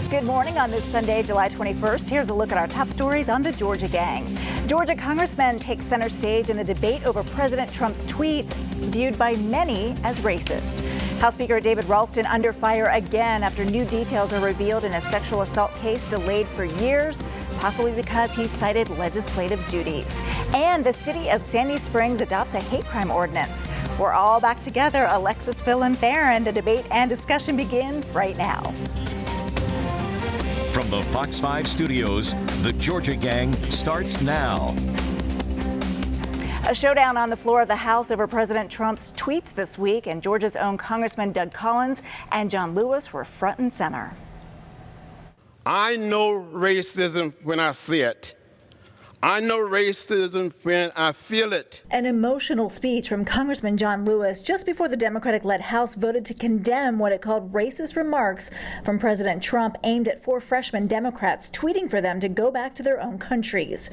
Good morning on this Sunday, July 21st. Here's a look at our top stories on the Georgia gang. Georgia congressmen take center stage in the debate over President Trump's tweets, viewed by many as racist. House Speaker David Ralston under fire again after new details are revealed in a sexual assault case delayed for years, possibly because he cited legislative duties. And the city of Sandy Springs adopts a hate crime ordinance. We're all back together. Alexis, Phil, and Theron. The debate and discussion begin right now. From the Fox 5 studios, the Georgia gang starts now. A showdown on the floor of the House over President Trump's tweets this week, and Georgia's own Congressman Doug Collins and John Lewis were front and center. I know racism when I see it. I know racism when I feel it. An emotional speech from Congressman John Lewis just before the Democratic-led House voted to condemn what it called racist remarks from President Trump aimed at 4 freshman Democrats tweeting for them to go back to their own countries.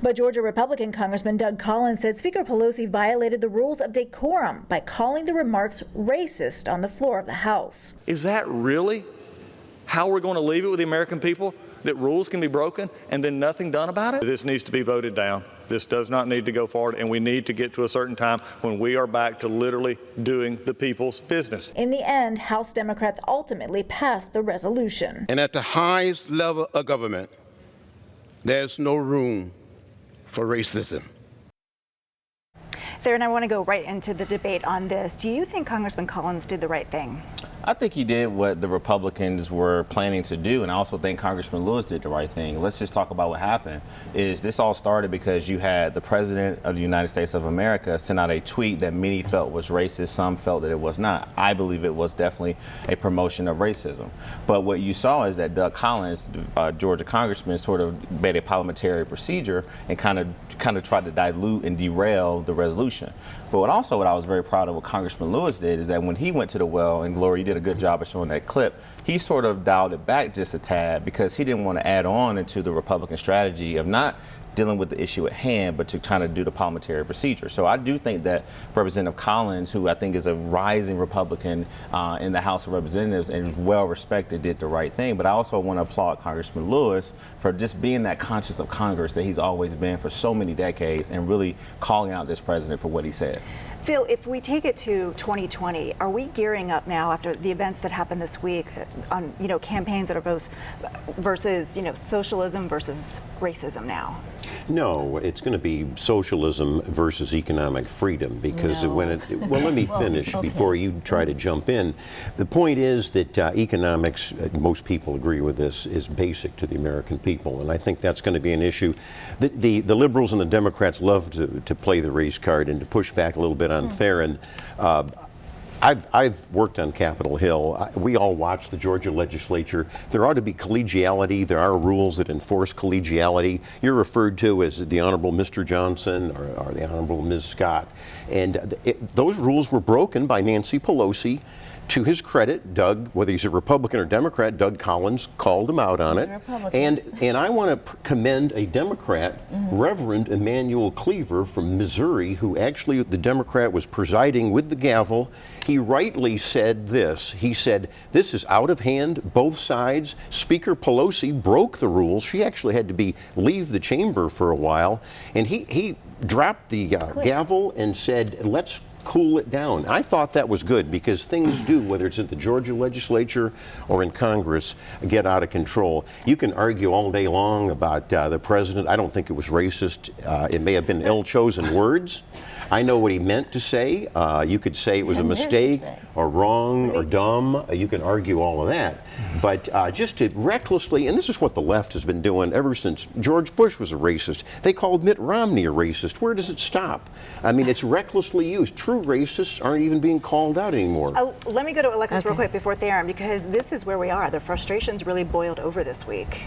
But Georgia Republican Congressman Doug Collins said Speaker Pelosi violated the rules of decorum by calling the remarks racist on the floor of the House. Is that really how we're going to leave it with the American people? That rules can be broken and then nothing done about it? This needs to be voted down. This does not need to go forward, and we need to get to a certain time when we are back to literally doing the people's business. In the end, House Democrats ultimately passed the resolution. And at the highest level of government, there's no room for racism. Theron, I want to go right into the debate on this. Do you think Congressman Collins did the right thing? I think he did what the Republicans were planning to do, and I also think Congressman Lewis did the right thing. Let's just talk about what happened. This all started because you had the President of the United States of America send out a tweet that many felt was racist. Some felt that it was not. I believe it was definitely a promotion of racism. But what you saw is that Doug Collins, Georgia congressman, sort of made a parliamentary procedure and kind of tried to dilute and derail the resolution. But what I was very proud of what Congressman Lewis did is that when he went to the well, and Lori, you did a good job of showing that clip, he sort of dialed it back just a tad because he didn't want to add on into the Republican strategy of not dealing with the issue at hand, but to kind of do the parliamentary procedure. So I do think that Representative Collins, who I think is a rising Republican in the House of Representatives and is well respected, did the right thing. But I also want to applaud Congressman Lewis for just being that conscious of Congress that he's always been for so many decades and really calling out this president for what he said. Phil, if we take it to 2020, are we gearing up now after the events that happened this week on, campaigns that are versus, socialism versus racism now? No, it's going to be socialism versus economic freedom because well, let me finish before you try to jump in. The point is that economics, most people agree with this, is basic to the American people, and I think that's going to be an issue. The liberals and the Democrats love to play the race card and to push back a little bit on Theron. I've worked on Capitol Hill. We all watch the Georgia legislature. There ought to be collegiality. There are rules that enforce collegiality. You're referred to as the Honorable Mr. Johnson or the Honorable Ms. Scott. And those rules were broken by Nancy Pelosi. To his credit, Doug, whether he's a Republican or Democrat, Doug Collins called him out on it. And I want to commend a Democrat, Reverend Emanuel Cleaver from Missouri, who actually, the Democrat, was presiding with the gavel. He rightly said this. He said, this is out of hand, both sides. Speaker Pelosi broke the rules. She actually had to leave the chamber for a while. And he dropped the gavel and said, let's cool it down. I thought that was good because things do, whether it's at the Georgia legislature or in Congress, get out of control. You can argue all day long about the president. I don't think it was racist. It may have been ill-chosen words. I know what he meant to say. You could say it was a mistake or wrong or dumb. You can argue all of that. But just to recklessly, and this is what the left has been doing ever since George Bush was a racist. They called Mitt Romney a racist. Where does it stop? I mean, it's recklessly used. True racists aren't even being called out anymore. Let me go to Alexis real quick before Theron, because this is where we are. The frustration's really boiled over this week.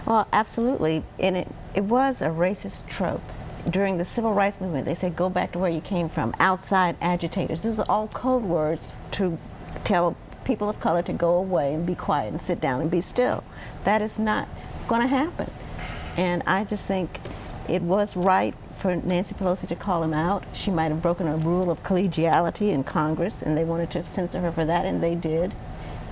Well, absolutely. And it was a racist trope. During the civil rights movement, they said, go back to where you came from, outside agitators. These are all code words to tell people of color to go away and be quiet and sit down and be still. That is not going to happen. And I just think it was right for Nancy Pelosi to call him out. She might have broken a rule of collegiality in Congress, and they wanted to censor her for that, and they did.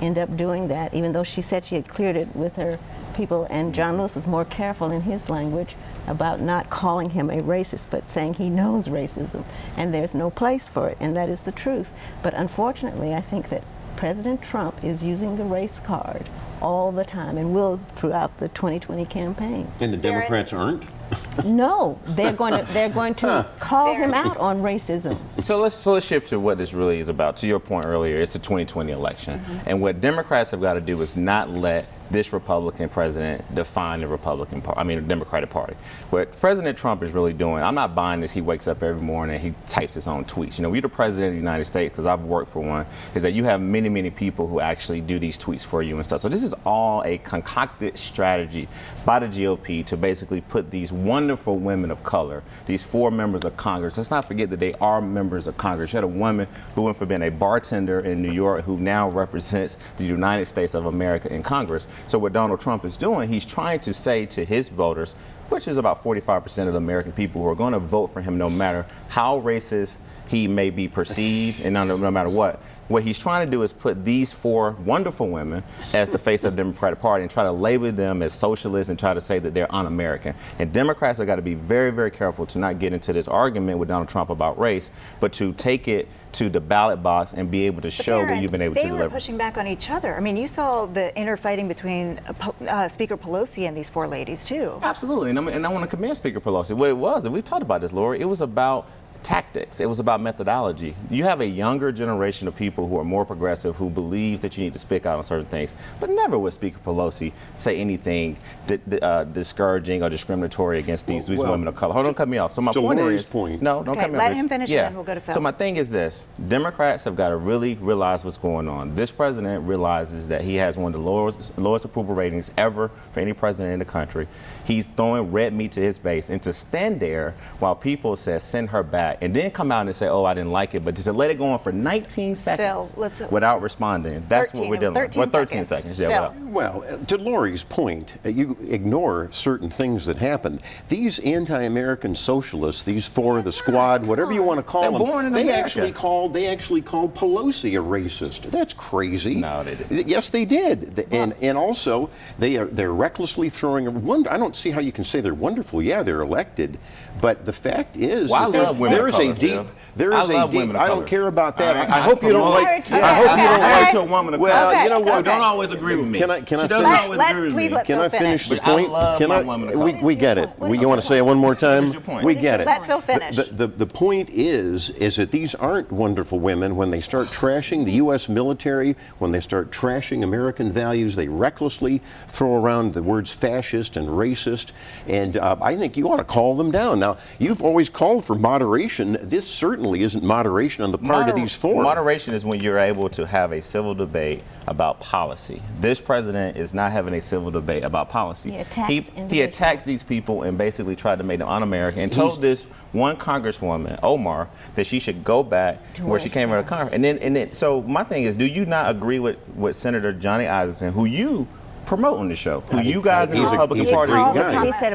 end up doing that, even though she said she had cleared it with her people. And John Lewis was more careful in his language about not calling him a racist, but saying he knows racism and there's no place for it, and that is the truth. But unfortunately, I think that President Trump is using the race card all the time and will throughout the 2020 campaign. And the Democrats aren't? No, they're going to call him out on racism. So let's shift to what this really is about. To your point earlier, it's a 2020 election, and what Democrats have got to do is not let this Republican president define the Democratic Party. What President Trump is really doing, I'm not buying this. He wakes up every morning and he types his own tweets. You know, you're the president of the United States, because I've worked for one, is that you have many, many people who actually do these tweets for you and stuff. So this is all a concocted strategy by the GOP to basically put these wonderful women of color, these 4 members of Congress. Let's not forget that they are members of Congress. You had a woman who went from being a bartender in New York who now represents the United States of America in Congress. So what Donald Trump is doing, he's trying to say to his voters, which is about 45% of the American people who are going to vote for him no matter how racist he may be perceived and no matter what. What he's trying to do is put these 4 wonderful women as the face of the Democratic Party and try to label them as socialists and try to say that they're un-American. And Democrats have got to be very, very careful to not get into this argument with Donald Trump about race, but to take it to the ballot box and be able to show that you've been able to deliver. They were pushing back on each other. I mean, you saw the inner fighting between Speaker Pelosi and these 4 ladies, too. Absolutely. And I want to commend Speaker Pelosi. What it was, and we've talked about this, Lori, it was about tactics. It was about methodology. You have a younger generation of people who are more progressive, who believes that you need to speak out on certain things, but never would Speaker Pelosi say anything discouraging or discriminatory against these women of color. Hold on, cut me off. So my point is, no, don't cut me off. Let him finish, and then we'll go to Phil. So my thing is this: Democrats have got to really realize what's going on. This president realizes that he has one of the lowest approval ratings ever for any president in the country. He's throwing red meat to his base, and to stand there while people say send her back, and then come out and say, oh, I didn't like it, but to let it go on for 19 seconds without responding, that's what we're dealing with. 13 seconds. Yeah. Well, to Lori's point, you ignore certain things that happened. These anti-American socialists, these 4, the squad, whatever you want to call them, they actually called Pelosi a racist. That's crazy. No, they didn't. Yes, they did. And also they're recklessly throwing I don't see how you can say they're wonderful. Yeah, they're elected, but the fact is that there is a deep. I don't care about that. I hope you don't like. I hope you don't like. Well, you know what? Don't always agree with me. Can I finish? Can I finish the point? We get it. You want to say it one more time? We get it. Let Phil finish. The point is that these aren't wonderful women. When they start trashing the U.S. military, when they start trashing American values, they recklessly throw around the words fascist and racist, and I think you ought to call them down. Now, you've always called for moderation. This certainly isn't moderation on the part of these 4. Moderation is when you're able to have a civil debate about policy. This president is not having a civil debate about policy. He attacked these people and basically tried to make them un-American, and told this one congresswoman, Omar, that she should go back where she came out of Congress. And then, so my thing is, do you not agree with Senator Johnny Isakson, who you promote on the show, who you guys in the Republican Party,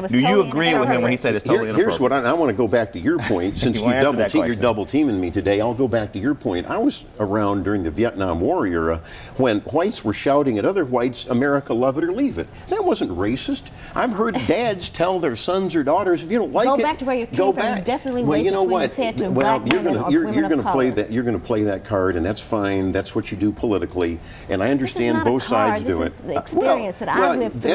do you agree with him when he said it's totally inappropriate? Here's what I want to go back to your point. Since you're double teaming me today, I'll go back to your point. I was around during the Vietnam War era when whites were shouting at other whites, America, love it or leave it. That wasn't racist. I've heard dads tell their sons or daughters, if you don't like it, go back to where you came from. It's definitely racist. You know what? When you said to black women or women of color. You're going to play that card, and that's fine. That's what you do politically, and I understand both sides do it. This is the experience that I've lived through.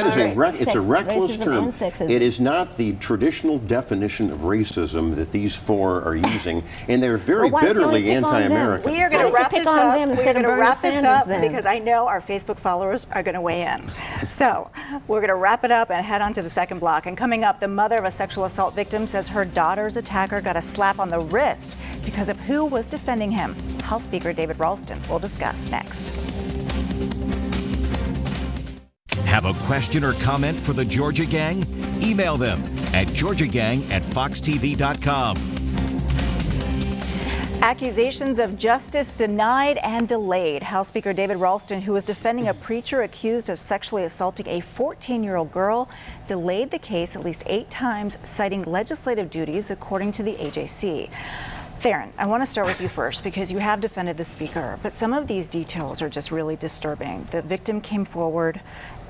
It's a reckless term. It is not the traditional definition of racism that these 4 are using, and they're very bitterly anti-American. We are going to wrap this up. We're going to wrap this up because I know our Facebook followers are going to weigh in. So we're going to wrap it up and head on to the second block. And coming up, the mother of a sexual assault victim says her daughter's attacker got a slap on the wrist because of who was defending him. House Speaker David Ralston will discuss next. Have a question or comment for the Georgia Gang? Email them at georgiagang@foxtv.com. Accusations of justice denied and delayed. House Speaker David Ralston, who was defending a preacher accused of sexually assaulting a 14-year-old girl, delayed the case at least 8 times, citing legislative duties, according to the AJC. Theron, I want to start with you first because you have defended the speaker, but some of these details are just really disturbing. The victim came forward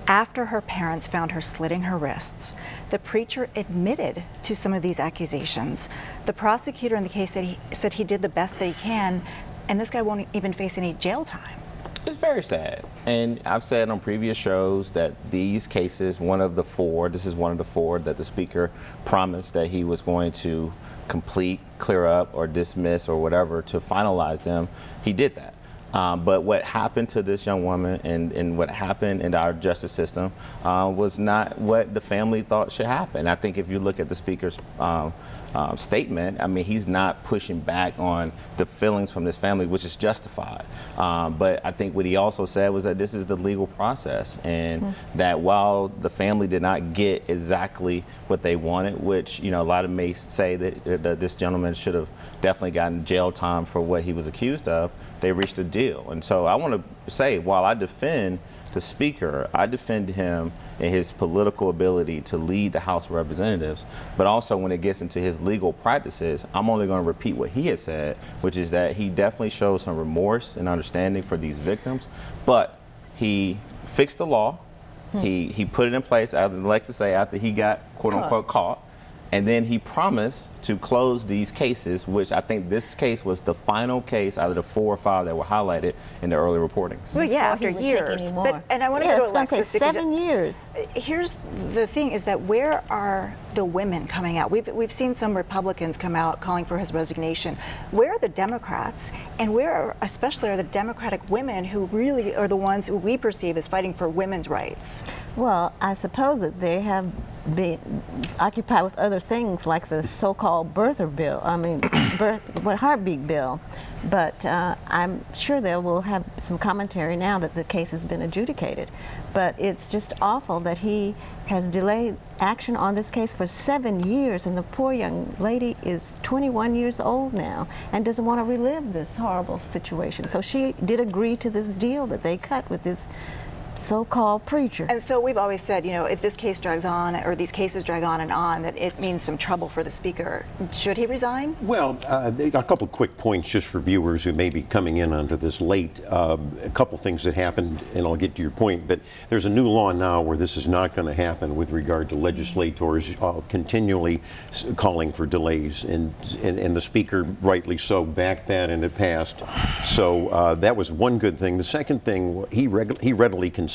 after her parents found her slitting her wrists. The preacher admitted to some of these accusations. The prosecutor in the case said he did the best that he can, and this guy won't even face any jail time. It's very sad. And I've said on previous shows that these cases, this is one of the four that the speaker promised that he was going to complete, clear up, or dismiss, or whatever, to finalize them. He did that. But what happened to this young woman and what happened in our justice system was not what the family thought should happen. I think if you look at the speaker's statement, I mean, he's not pushing back on the feelings from this family, which is justified. But I think what he also said was that this is the legal process, and that while the family did not get exactly what they wanted, which, you know, a lot of may say that this gentleman should have definitely gotten jail time for what he was accused of, they reached a deal. And so I want to say, while I defend the speaker, I defend him in his political ability to lead the House of Representatives, but also when it gets into his legal practices, I'm only going to repeat what he has said, which is that he definitely shows some remorse and understanding for these victims, but he fixed the law. He put it in place, after he got quote unquote caught. And then he promised to close these cases, which I think this case was the final case out of the 4 or 5 that were highlighted in the early reportings. Well, yeah, after years. And I want to yeah, go to Alexis. Alexis. 7 years. Here's the thing: is that where are the women coming out? We've seen some Republicans come out calling for his resignation. Where are the Democrats, and where especially are the Democratic women who really are the ones who we perceive as fighting for women's rights? Well, I suppose that they have been occupied with other things like the so-called birther bill, heartbeat bill. But I'm sure they will have some commentary now that the case has been adjudicated. But it's just awful that he has delayed action on this case for 7 years, and the poor young lady is 21 years old now and doesn't want to relive this horrible situation. So she did agree to this deal that they cut with this so-called preacher. And Phil, we've always said, you know, if this case drags on, or these cases drag on, that it means some trouble for the speaker. Should he resign? Well, a couple quick points just for viewers who may be coming in onto this late. A couple things that happened, and I'll get to your point, but there's a new law now where this is not going to happen with regard to legislators continually calling for delays, and the speaker, rightly so, backed that and it passed. So that was one good thing. The second thing, he readily conceded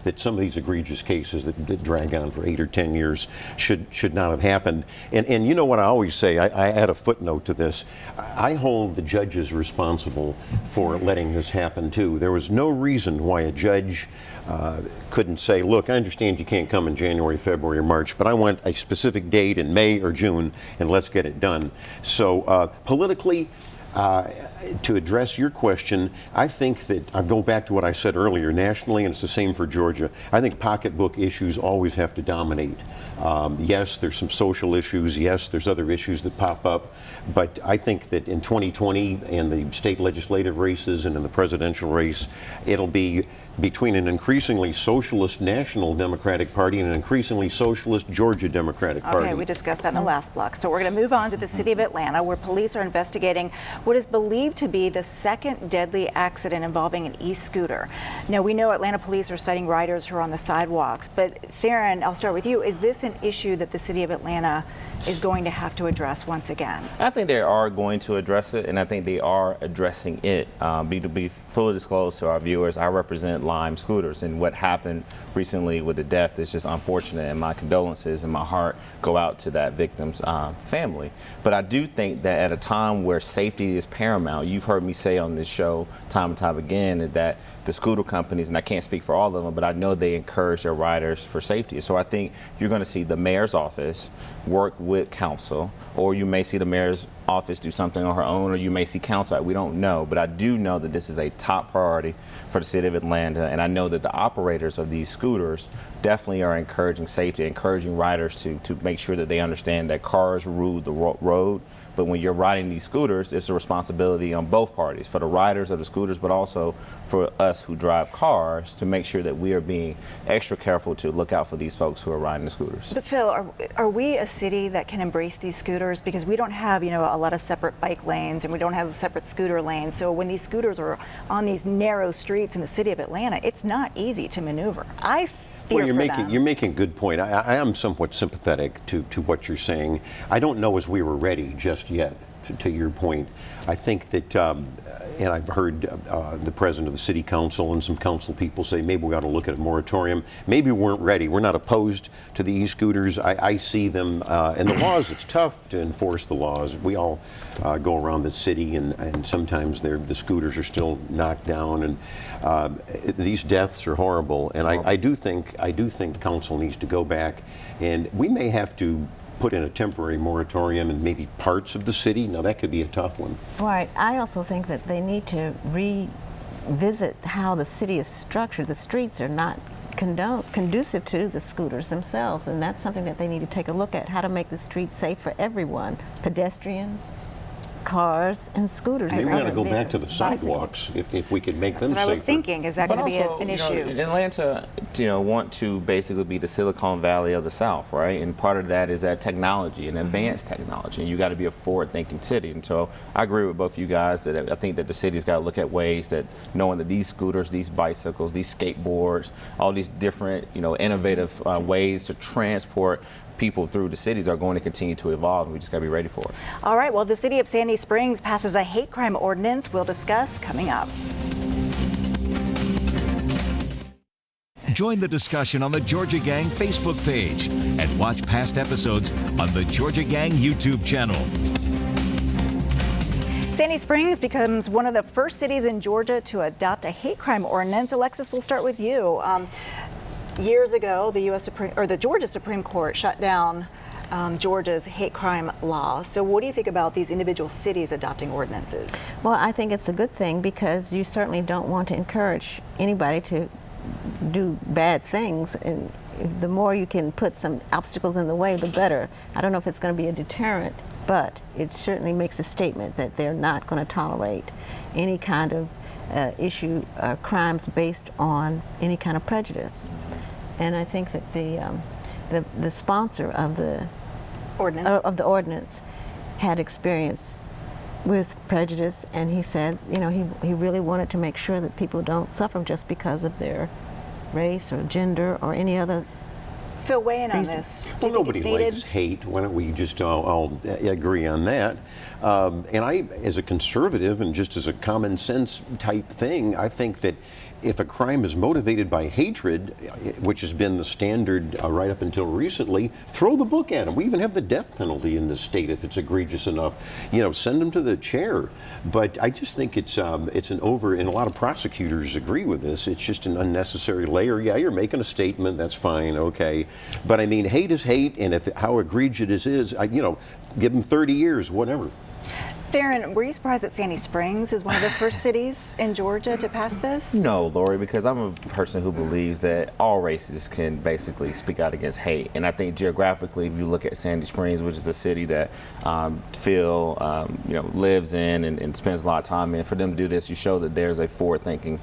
that some of these egregious cases that drag on for 8 or 10 years should not have happened. And you know what I always say, I add a footnote to this. I hold the judges responsible for letting this happen too. There was no reason why a judge couldn't say, look, I understand you can't come in January, February, or March, but I want a specific date in May or June, and let's get it done. So politically, to address your question, I think that I'll go back to what I said earlier nationally, and it's the same for Georgia. I think pocketbook issues always have to dominate. Yes, there's some social issues. Yes, there's other issues that pop up. But I think that in 2020, in the state legislative races and in the presidential race, it'll be between an increasingly socialist National Democratic Party and an increasingly socialist Georgia Democratic Party. Okay, we discussed that in the last block. So we're going to move on to the city of Atlanta, where police are investigating what is believed to be the second deadly accident involving an e-scooter. Now, we know Atlanta police are citing riders who are on the sidewalks, but Theron, I'll start with you. Is this an issue that the city of Atlanta is going to have to address once again? I think they are going to address it, and I think they are addressing it. To be fully disclosed to our viewers, I represent Lime Scooters, and what happened recently with the death is just unfortunate, and my condolences and my heart go out to that victim's family. But I do think that at a time where safety is paramount, you've heard me say on this show time and time again that the scooter companies, and I can't speak for all of them, but I know they encourage their riders for safety. So I think you're going to see the mayor's office work with council, or you may see the mayor's office do something on her own, or you may see council. We don't know, but I do know that this is a top priority for the city of Atlanta, and I know that the operators of these scooters definitely are encouraging safety, encouraging riders to make sure that they understand that cars rule the road, But when you're riding these scooters, it's a responsibility on both parties, for the riders of the scooters, but also for us who drive cars, to make sure that we are being extra careful to look out for these folks who are riding the scooters. But Phil, are we a city that can embrace these scooters? Because we don't have, you know, a lot of separate bike lanes, and we don't have separate scooter lanes. So when these scooters are on these narrow streets in the city of Atlanta, it's not easy to maneuver. I fear Well, for them. you're making a good point. I am somewhat sympathetic to what you're saying. I don't know as we were ready just yet, to your point. I think that, and I've heard the president of the city council and some council people say maybe we ought to look at a moratorium. Maybe we weren't ready. We're not opposed to the e-scooters. I see them, and the laws, it's tough to enforce the laws. We all go around the city, and sometimes the scooters are still knocked down, and these deaths are horrible. And I do think council needs to go back, and we may have to put in a temporary moratorium in maybe parts of the city. Now that could be a tough one. Right. I also think that they need to revisit how the city is structured. The streets are not conducive to the scooters themselves, and that's something that they need to take a look at, how to make the streets safe for everyone, pedestrians, cars, and scooters. Maybe we and got to other go back to the vehicles, sidewalks if we could make them safer. That's what I was thinking. Is that going to be an issue? Atlanta, want to basically be the Silicon Valley of the South, right? And part of that is that technology and advanced technology. And you got to be a forward-thinking city. And so I agree with both you guys that I think that the city's got to look at ways that, knowing that these scooters, these bicycles, these skateboards, all these different, innovative ways to transport people through the cities are going to continue to evolve, and we just got to be ready for it. All right, well, the city of Sandy Springs passes a hate crime ordinance. We'll discuss coming up. Join the discussion on the Georgia Gang Facebook page and watch past episodes on the Georgia Gang YouTube channel. Sandy Springs becomes one of the first cities in Georgia to adopt a hate crime ordinance. Alexis, we'll start with you. Years ago, the Georgia Supreme Court shut down Georgia's hate crime law. So what do you think about these individual cities adopting ordinances? Well, I think it's a good thing, because you certainly don't want to encourage anybody to do bad things, and the more you can put some obstacles in the way, the better. I don't know if it's going to be a deterrent, but it certainly makes a statement that they're not going to tolerate any kind of crimes based on any kind of prejudice. And I think that the sponsor of the ordinance had experience with prejudice, and he said, he really wanted to make sure that people don't suffer just because of their race or gender or any other. Phil, weigh in on reason. this. Well, nobody likes hate. Why don't we just all agree on that? And I, as a conservative and just as a common sense type thing, I think that if a crime is motivated by hatred, which has been the standard right up until recently, throw the book at them. We even have the death penalty in this state if it's egregious enough. Send them to the chair. But I just think it's and a lot of prosecutors agree with this, it's just an unnecessary layer. Yeah, you're making a statement, that's fine, okay. But I mean, hate is hate, and how egregious it is, give them 30 years, whatever. Theron, were you surprised that Sandy Springs is one of the first cities in Georgia to pass this? No, Lori, because I'm a person who believes that all races can basically speak out against hate. And I think geographically, if you look at Sandy Springs, which is a city that Phil lives in and spends a lot of time in, for them to do this, you show that there's a forward-thinking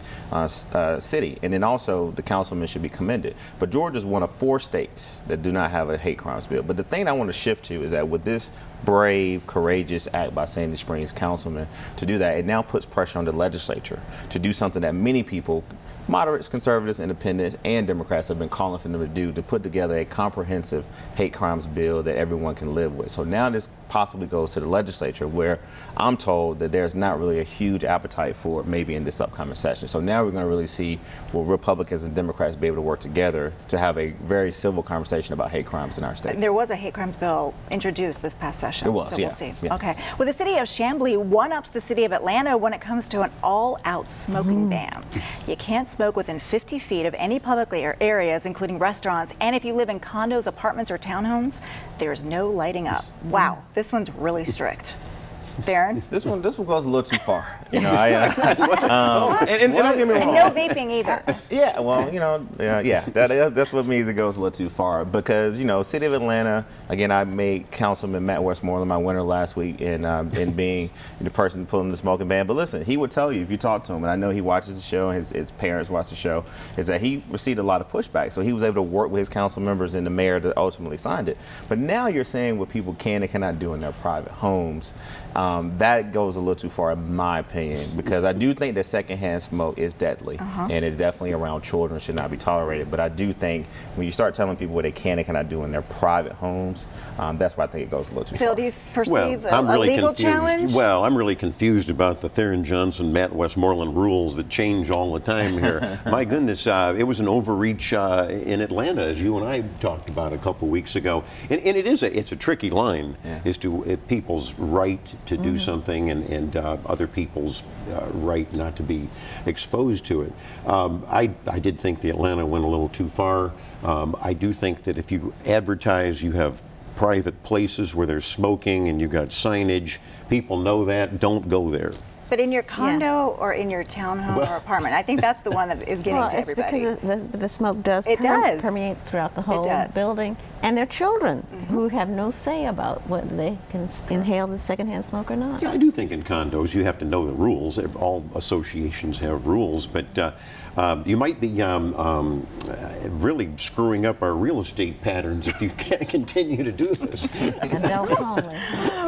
city. And then also, the councilman should be commended. But Georgia's one of 4 states that do not have a hate crimes bill. But the thing I want to shift to is that with this brave, courageous act by Sandy Springs councilman to do that, it now puts pressure on the legislature to do something that many people, moderates, conservatives, independents, and Democrats have been calling for them to do, to put together a comprehensive hate crimes bill that everyone can live with. So now this possibly goes to the legislature, where I'm told that there's not really a huge appetite for it maybe in this upcoming session. So now we're going to really see will Republicans and Democrats be able to work together to have a very civil conversation about hate crimes in our state. There was a hate crimes bill introduced this past session. There was, so yeah. We'll see. Yeah. Okay. Well, the city of Chamblee one-ups the city of Atlanta when it comes to an all-out smoking ban. You can't smoke within 50 feet of any public areas, including restaurants, and if you live in condos, apartments, or townhomes, there's no lighting up. Wow, this one's really strict. Darren? This one goes a little too far. You know, and don't get me wrong. No vaping either. Yeah, well, you know, that's what means it goes a little too far because, you know, City of Atlanta, again, I made Councilman Matt Westmoreland my winner last week in being the person pulling the smoking ban. But listen, he would tell you if you talk to him, and I know he watches the show, and his parents watch the show, is that he received a lot of pushback. So he was able to work with his council members and the mayor that ultimately signed it. But now you're saying what people can and cannot do in their private homes. That goes a little too far in my opinion, because I do think that secondhand smoke is deadly, and it's definitely around children, should not be tolerated. But I do think when you start telling people what they can and cannot do in their private homes, that's why I think it goes a little too far. Phil, do you perceive I'm a really legal confused. challenge? Well, I'm really confused about the Theron Johnson, Matt Westmoreland rules that change all the time here. My goodness, it was an overreach in Atlanta, as you and I talked about a couple weeks ago. And it's a tricky line as to people's right to do something and other people's right not to be exposed to it. I did think the Atlanta went a little too far. I do think that if you advertise, you have private places where there's smoking and you've got signage, people know that, don't go there. But in your condo or in your townhome or apartment, I think that's the one that is getting to everybody. It's because the smoke does permeate throughout the whole building, and there are children who have no say about whether they can inhale the secondhand smoke or not. Yeah, I do think in condos you have to know the rules. All associations have rules, but you might be really screwing up our real estate patterns if you can't continue to do this. Adults only.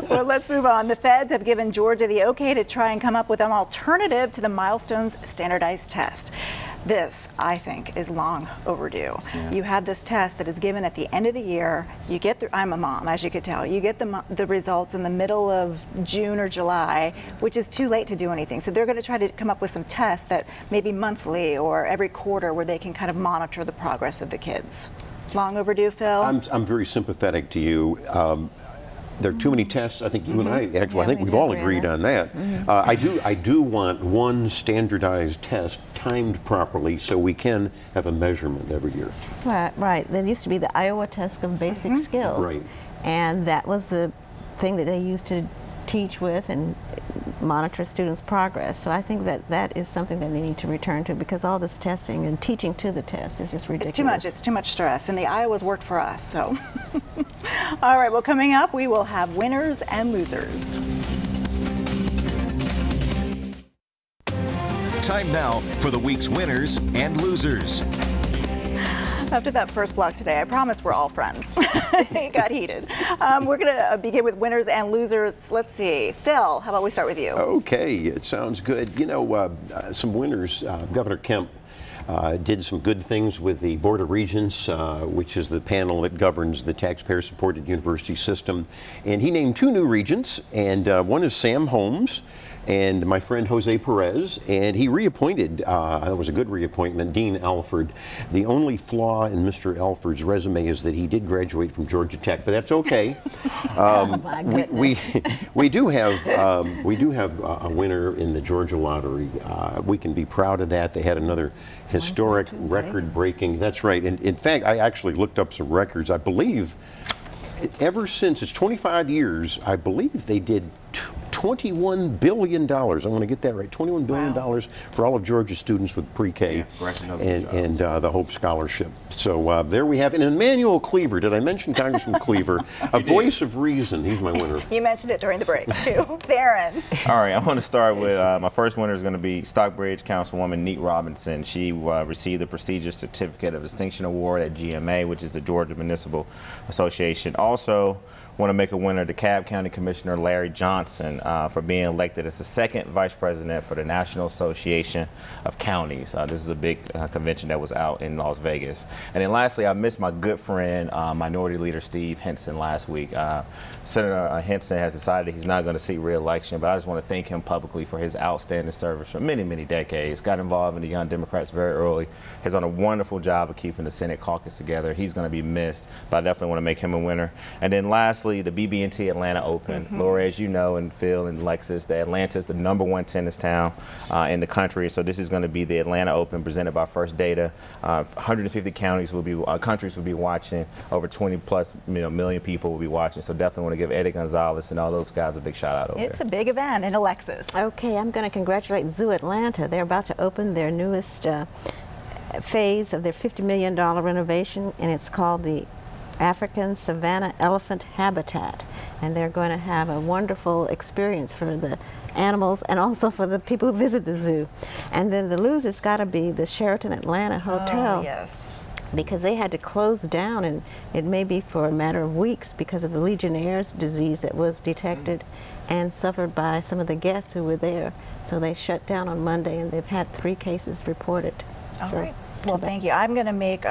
Well, let's move on. The feds have given Georgia the okay to try and come up with an alternative to the Milestones standardized test. This, I think, is long overdue. Yeah. You have this test that is given at the end of the year. You get I'm a mom, as you could tell. You get the results in the middle of June or July, which is too late to do anything. So they're going to try to come up with some tests that maybe monthly or every quarter where they can kind of monitor the progress of the kids. Long overdue, Phil? I'm very sympathetic to you. There are too many tests. I think you and I, actually, I think we've all agreed on that. I do want one standardized test timed properly so we can have a measurement every year. Right. There used to be the Iowa test of basic skills. Right. And that was the thing that they used to teach with and monitor students' progress. So I think that is something that they need to return to, because all this testing and teaching to the test is just ridiculous. It's too much. It's too much stress, and the Iowas worked for us. So, all right. Well, coming up, we will have winners and losers. Time now for the week's winners and losers. After that first block today, I promise we're all friends. It got heated. We're going to begin with winners and losers. Let's see. Phil, how about we start with you? Okay, it sounds good. You know, some winners. Governor Kemp did some good things with the Board of Regents, which is the panel that governs the taxpayer-supported university system. And he named 2 new regents, and one is Sam Holmes and my friend Jose Perez, and he reappointed, that was a good reappointment, Dean Alford. The only flaw in Mr. Alford's resume is that he did graduate from Georgia Tech, but that's okay. We do have a winner in the Georgia lottery. We can be proud of that. They had another historic record-breaking. That's right. And in fact, I actually looked up some records. I believe ever since it's 25 years, I believe they did $21 billion. I want to get that right. $21 billion for all of Georgia's students with pre-K and the Hope Scholarship. So there we have it. And Emmanuel Cleaver, did I mention Congressman Cleaver? A voice of reason. He's my winner. You mentioned it during the breaks, too. Theron. All right, I want to start with my first winner is going to be Stockbridge Councilwoman Neat Robinson. She received the prestigious Certificate of Distinction Award at GMA, which is the Georgia Municipal Association. Also, want to make a winner DeKalb County Commissioner Larry Johnson for being elected as the second vice president for the National Association of Counties. This is a big convention that was out in Las Vegas. And then lastly, I missed my good friend, Minority Leader Steve Henson last week. Senator Henson has decided he's not going to seek re-election, but I just want to thank him publicly for his outstanding service for many, many decades. Got involved in the Young Democrats very early. Has done a wonderful job of keeping the Senate caucus together. He's going to be missed, but I definitely want to make him a winner. And then lastly, the BB&T Atlanta Open. Laura, as you know, and Phil Nashville and Lexus. Atlanta is the #1 tennis town in the country. So this is going to be the Atlanta Open presented by First Data. 150 countries countries will be watching. Over 20+ million people will be watching. So definitely want to give Eddie Gonzalez and all those guys a big shout out over It's there. a big event in Alexis. Okay, I'm going to congratulate Zoo Atlanta. They're about to open their newest phase of their $50 million renovation, and it's called the African Savanna Elephant Habitat. And they're going to have a wonderful experience for the animals and also for the people who visit the zoo. And then the loser's got to be the Sheraton Atlanta Hotel. Oh, yes. Because they had to close down, and it may be for a matter of weeks because of the Legionnaire's disease that was detected and suffered by some of the guests who were there. So they shut down on Monday, and they've had 3 cases reported. All So, right. Well, thank you. I'm going to make,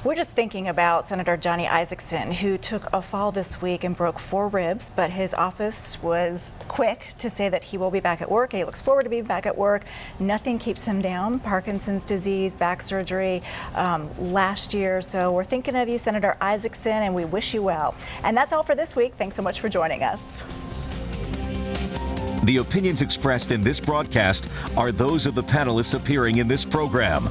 we're just thinking about Senator Johnny Isakson, who took a fall this week and broke 4 ribs, but his office was quick to say that he will be back at work, and he looks forward to being back at work. Nothing keeps him down. Parkinson's disease, back surgery last year. So we're thinking of you, Senator Isakson, and we wish you well. And that's all for this week. Thanks so much for joining us. The opinions expressed in this broadcast are those of the panelists appearing in this program.